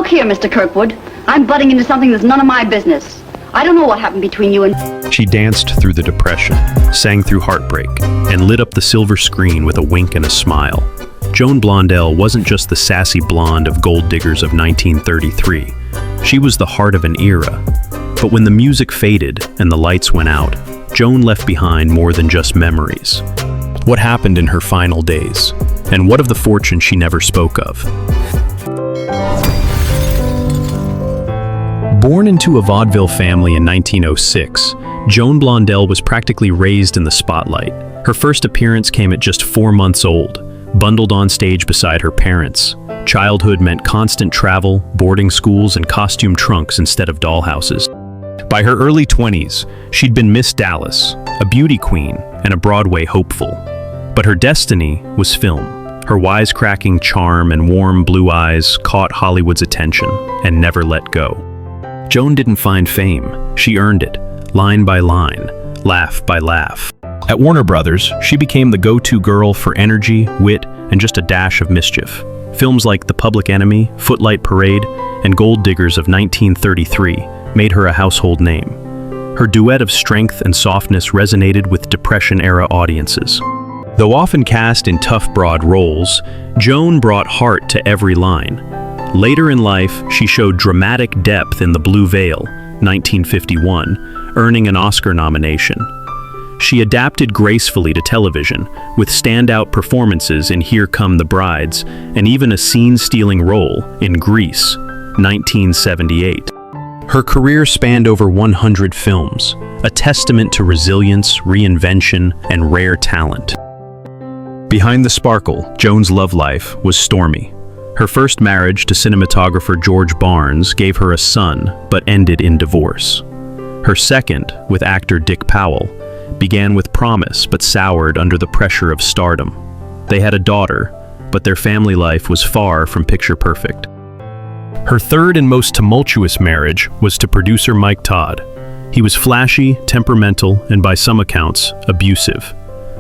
Look here, Mr. Kirkwood. I'm butting into something that's none of my business. I don't know what happened between you and... She danced through the depression, sang through heartbreak, and lit up the silver screen with a wink and a smile. Joan Blondell wasn't just the sassy blonde of Gold Diggers of 1933. She was the heart of an era. But when the music faded and the lights went out, Joan left behind more than just memories. What happened in her final days? And what of the fortune she never spoke of? Born into a vaudeville family in 1906, Joan Blondell was practically raised in the spotlight. Her first appearance came at just 4 months old, bundled on stage beside her parents. Childhood meant constant travel, boarding schools, and costume trunks instead of dollhouses. By her early 20s, she'd been Miss Dallas, a beauty queen, and a Broadway hopeful. But her destiny was film. Her wisecracking charm and warm blue eyes caught Hollywood's attention and never let go. Joan didn't find fame, she earned it, line by line, laugh by laugh. At Warner Brothers, she became the go-to girl for energy, wit, and just a dash of mischief. Films like The Public Enemy, Footlight Parade, and Gold Diggers of 1933 made her a household name. Her duet of strength and softness resonated with Depression-era audiences. Though often cast in tough, broad roles, Joan brought heart to every line. Later in life, she showed dramatic depth in The Blue Veil, 1951, earning an Oscar nomination. She adapted gracefully to television, with standout performances in Here Come the Brides, and even a scene-stealing role in Grease, 1978. Her career spanned over 100 films, a testament to resilience, reinvention, and rare talent. Behind the sparkle, Joan's love life was stormy. Her first marriage to cinematographer George Barnes gave her a son, but ended in divorce. Her second, with actor Dick Powell, began with promise but soured under the pressure of stardom. They had a daughter, but their family life was far from picture perfect. Her third and most tumultuous marriage was to producer Mike Todd. He was flashy, temperamental, and by some accounts, abusive.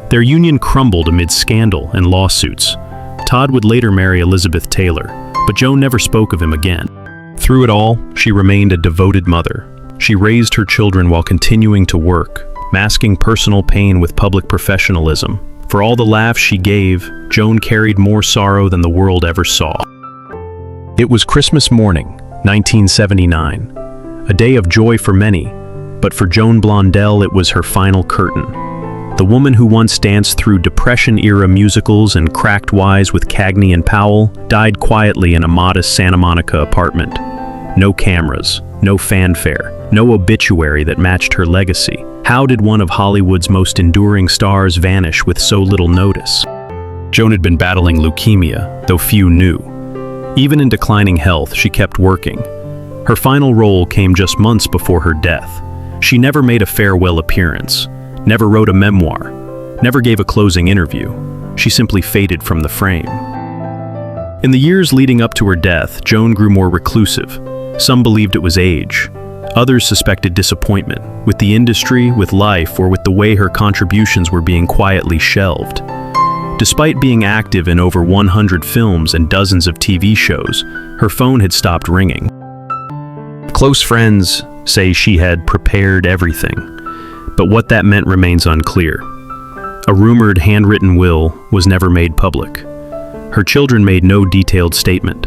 Their union crumbled amid scandal and lawsuits. Todd would later marry Elizabeth Taylor, but Joan never spoke of him again. Through it all, she remained a devoted mother. She raised her children while continuing to work, masking personal pain with public professionalism. For all the laughs she gave, Joan carried more sorrow than the world ever saw. It was Christmas morning, 1979. A day of joy for many, but for Joan Blondell it was her final curtain. The woman who once danced through Depression-era musicals and cracked wise with Cagney and Powell died quietly in a modest Santa Monica apartment. No cameras, no fanfare, no obituary that matched her legacy. How did one of Hollywood's most enduring stars vanish with so little notice? Joan had been battling leukemia, though few knew. Even in declining health, she kept working. Her final role came just months before her death. She never made a farewell appearance, never wrote a memoir, never gave a closing interview. She simply faded from the frame. In the years leading up to her death, Joan grew more reclusive. Some believed it was age. Others suspected disappointment, with the industry, with life, or with the way her contributions were being quietly shelved. Despite being active in over 100 films and dozens of TV shows, her phone had stopped ringing. Close friends say she had prepared everything, but what that meant remains unclear. A rumored handwritten will was never made public. Her children made no detailed statement.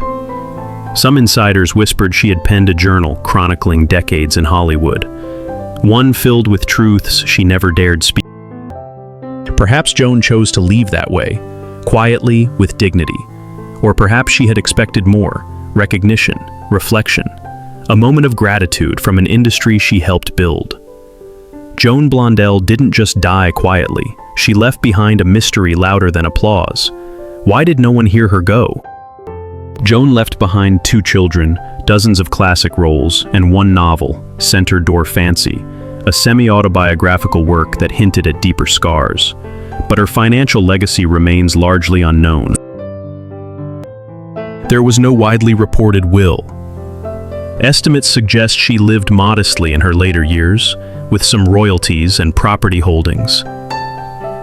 Some insiders whispered she had penned a journal chronicling decades in Hollywood, one filled with truths she never dared speak. Perhaps Joan chose to leave that way, quietly, with dignity. Or perhaps she had expected more, recognition, reflection, a moment of gratitude from an industry she helped build. Joan Blondell didn't just die quietly, she left behind a mystery louder than applause. Why did no one hear her go? Joan left behind 2 children, dozens of classic roles, and 1 novel, Center Door Fancy, a semi-autobiographical work that hinted at deeper scars. But her financial legacy remains largely unknown. There was no widely reported will. Estimates suggest she lived modestly in her later years, with some royalties and property holdings.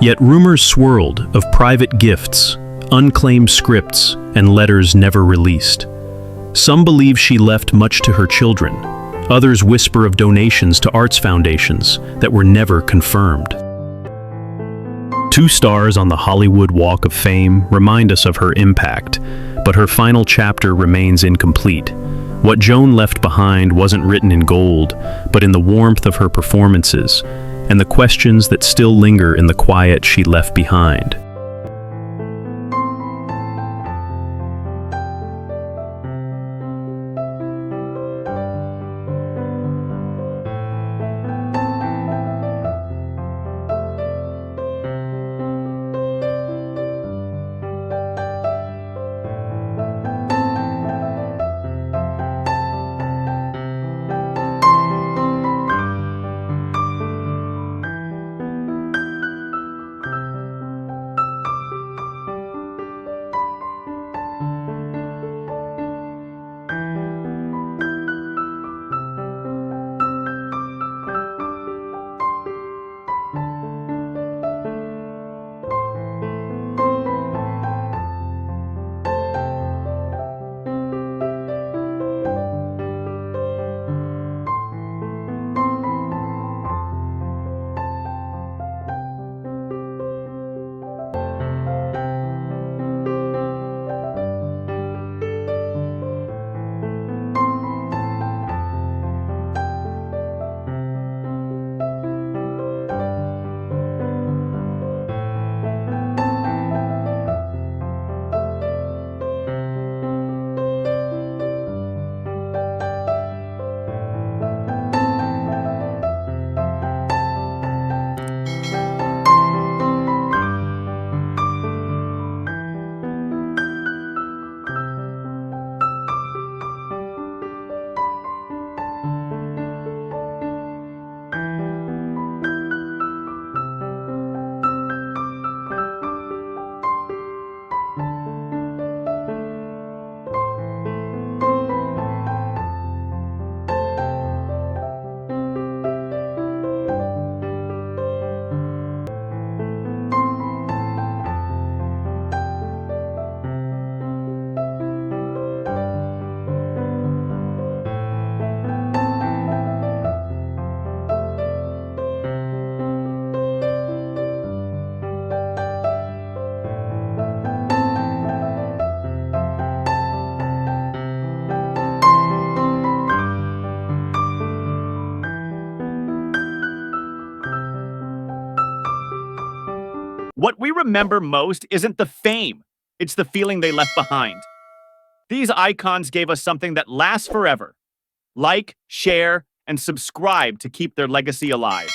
Yet rumors swirled of private gifts, unclaimed scripts, and letters never released. Some believe she left much to her children. Others whisper of donations to arts foundations that were never confirmed. 2 stars on the Hollywood Walk of Fame remind us of her impact, but her final chapter remains incomplete. What Joan left behind wasn't written in gold, but in the warmth of her performances and the questions that still linger in the quiet she left behind. What we remember most isn't the fame, it's the feeling they left behind. These icons gave us something that lasts forever. Like, share, and subscribe to keep their legacy alive.